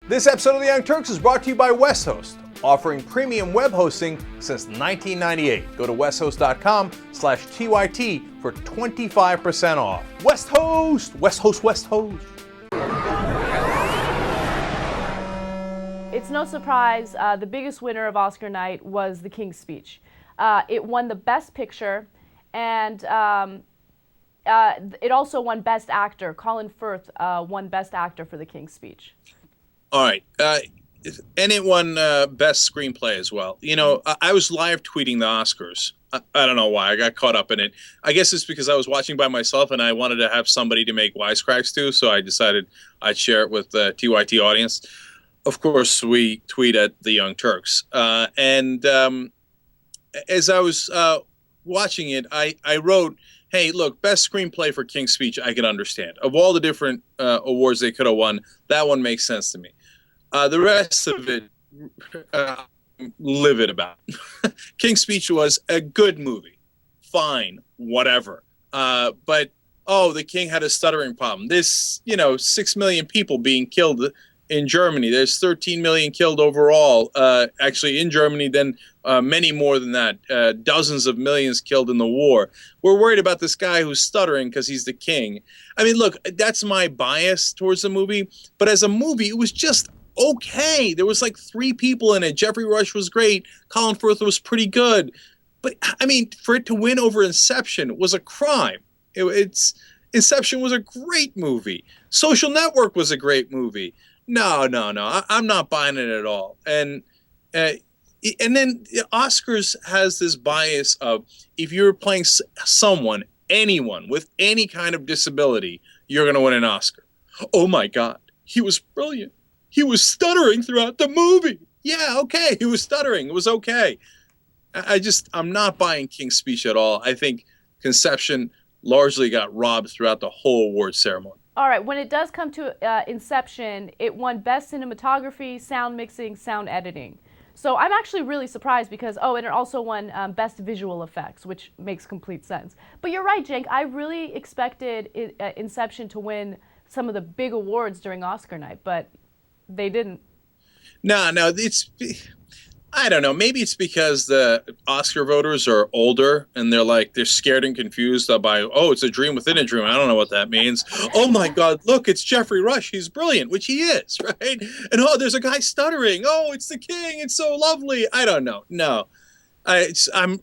This episode of The Young Turks is brought to you by WestHost, offering premium web hosting since 1998. Go to westhost.com/TYT for 25% off. WestHost! WestHost, WestHost! It's no surprise, the biggest winner of Oscar night was The King's Speech. It won the Best Picture, and it also won Best Actor. Colin Firth won Best Actor for The King's Speech. All right. And it won Best Screenplay as well. You know, I was live tweeting the Oscars. I don't know why. I got caught up in it. I guess it's because I was watching by myself and I wanted to have somebody to make wisecracks to, so I decided I'd share it with the TYT audience. Of course, we tweet at the Young Turks. And as I was watching it, I wrote, hey, look, Best Screenplay for King's Speech, I can understand. Of all the different awards they could have won, that one makes sense to me. The rest of it, livid about. King's Speech was a good movie. Fine, whatever. But, the king had a stuttering problem. This, 6 million people being killed in Germany. There's 13 million killed overall, actually in Germany, then many more than that. Dozens of millions killed in the war. We're worried about this guy who's stuttering because he's the king. I mean, look, that's my bias towards the movie. But as a movie, it was just okay. There was like 3 people in it. Jeffrey Rush was great. Colin Firth was pretty good. But, I mean, for it to win over Inception was a crime. Inception was a great movie. Social Network was a great movie. No. I'm not buying it at all. And then Oscars has this bias of if you're playing anyone with any kind of disability, you're going to win an Oscar. Oh, my God. He was brilliant. He was stuttering throughout the movie. Yeah, okay. He was stuttering. It was okay. I'm not buying King's Speech at all. I think Inception largely got robbed throughout the whole award ceremony. All right, when it does come to Inception, it won Best Cinematography, Sound Mixing, Sound Editing. So I'm actually really surprised because, and it also won Best Visual Effects, which makes complete sense. But you're right, Cenk. I really expected Inception to win some of the big awards during Oscar night, but they didn't. No, I don't know. Maybe it's because the Oscar voters are older and they're scared and confused by, it's a dream within a dream. I don't know what that means. Oh my God, look, it's Jeffrey Rush. He's brilliant, which he is, right? And there's a guy stuttering. Oh, it's the king. It's so lovely. I don't know. No, I'm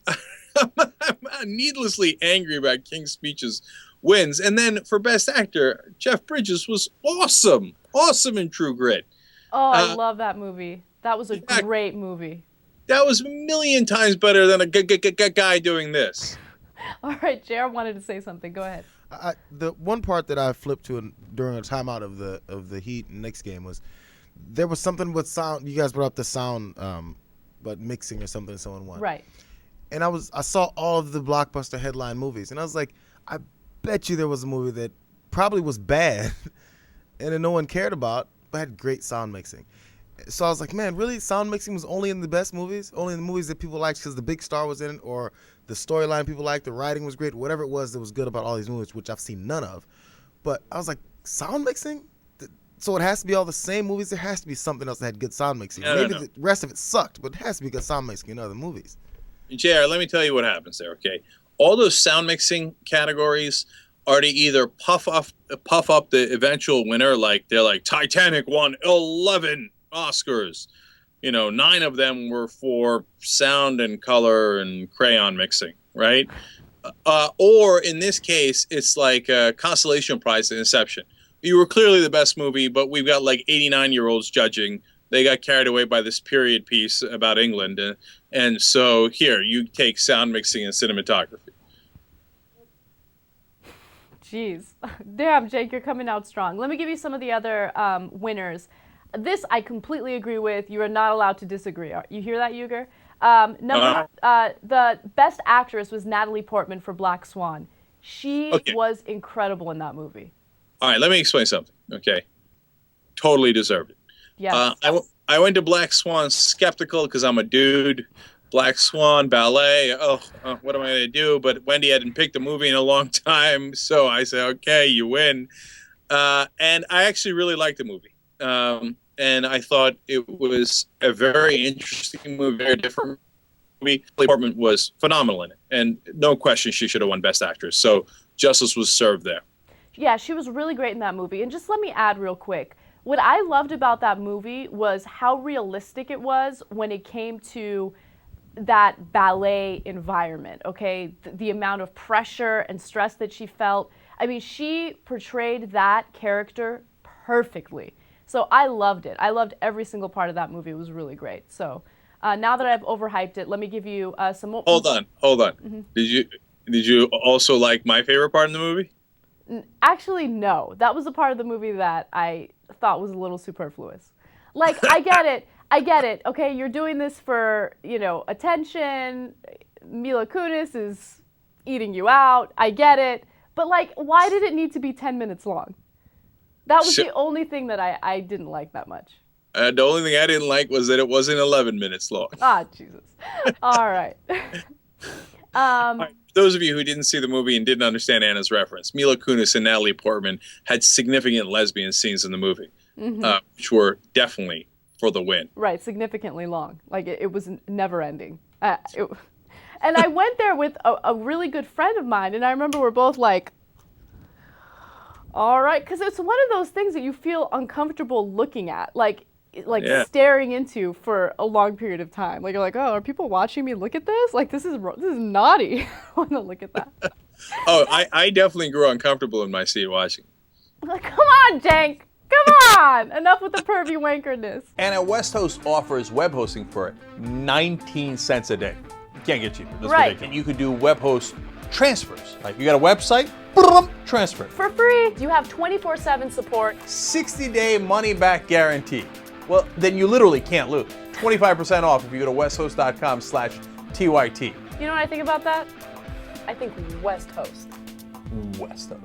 needlessly angry about King's Speech's wins. And then for Best Actor, Jeff Bridges was awesome in True Grit. Oh, I love that movie. That was a great movie. That was a million times better than a guy doing this. All right, Jared wanted to say something. Go ahead. The one part that I flipped to during a timeout of the Heat Knicks game was there was something with sound. You guys brought up the sound, but mixing or something. Someone won. Right. And I saw all of the blockbuster headline movies, and I was like, I bet you there was a movie that probably was bad, and that no one cared about, but had great sound mixing. So I was like, man, really? Sound mixing was only in the best movies? Only in the movies that people liked because the big star was in it, or the storyline people liked, the writing was great, whatever it was that was good about all these movies, which I've seen none of. But I was like, sound mixing? So it has to be all the same movies? There has to be something else that had good sound mixing. Maybe the rest of it sucked, but it has to be good sound mixing in other movies. JR, let me tell you what happens there, okay? All those sound mixing categories are to either puff up the eventual winner, like they're like Titanic won 11 Oscars. 9 of them were for sound and color and crayon mixing, right? Or in this case, it's like a consolation prize at Inception. You were clearly the best movie, but we've got like 89-year-olds judging. They got carried away by this period piece about England. And so here, you take sound mixing and cinematography. Jeez. Damn, Cenk, you're coming out strong. Let me give you some of the other winners. This I completely agree with. You are not allowed to disagree. You hear that, Uygur? The best actress was Natalie Portman for Black Swan. She was incredible in that movie. All right, let me explain something, okay? Totally deserved it. Yes. I went to Black Swan skeptical because I'm a dude. Black Swan, ballet, what am I going to do? But Wendy hadn't picked a movie in a long time, so I said, okay, you win. And I actually really liked the movie. and I thought it was a very interesting movie, very different movie. Natalie Portman was phenomenal in it, and no question she should have won Best Actress. So justice was served there. Yeah, she was really great in that movie. And just let me add real quick, what I loved about that movie was how realistic it was when it came to that ballet environment, okay? The amount of pressure and stress that she felt. I mean, she portrayed that character perfectly. So I loved it. I loved every single part of that movie. It was really great. So now that I've overhyped it, let me give you some more. Hold on. Mm-hmm. Did you also like my favorite part in the movie? Actually, no. That was the part of the movie that I thought was a little superfluous. Like, I get it. Okay, you're doing this for, attention. Mila Kunis is eating you out. I get it. But, like, why did it need to be 10 minutes long? That was the only thing that I didn't like that much. The only thing I didn't like was that it wasn't 11 minutes long. Ah, Jesus. All right. All right. Those of you who didn't see the movie and didn't understand Anna's reference, Mila Kunis and Natalie Portman had significant lesbian scenes in the movie, which were definitely for the win. Right, significantly long. Like, it was never ending. And I went there with a really good friend of mine, and I remember we're both like, all right, because it's one of those things that you feel uncomfortable looking at, like staring into for a long period of time. Like, you're like, oh, are people watching me look at this? Like, this is naughty. I want to look at that. Oh, I definitely grew uncomfortable in my seat watching. Like, come on, Cenk. Come on. Enough with the pervy wankerness. And at West Host offers web hosting for 19 cents a day. You can't get cheaper. That's right. ridiculous. You could do web host transfers. Like, you got a website, boom, transfer. For free. You have 24/7 support. 60-day money-back guarantee. Well, then you literally can't lose. 25% off if you go to westhost.com/TYT. You know what I think about that? I think West Host. West Host.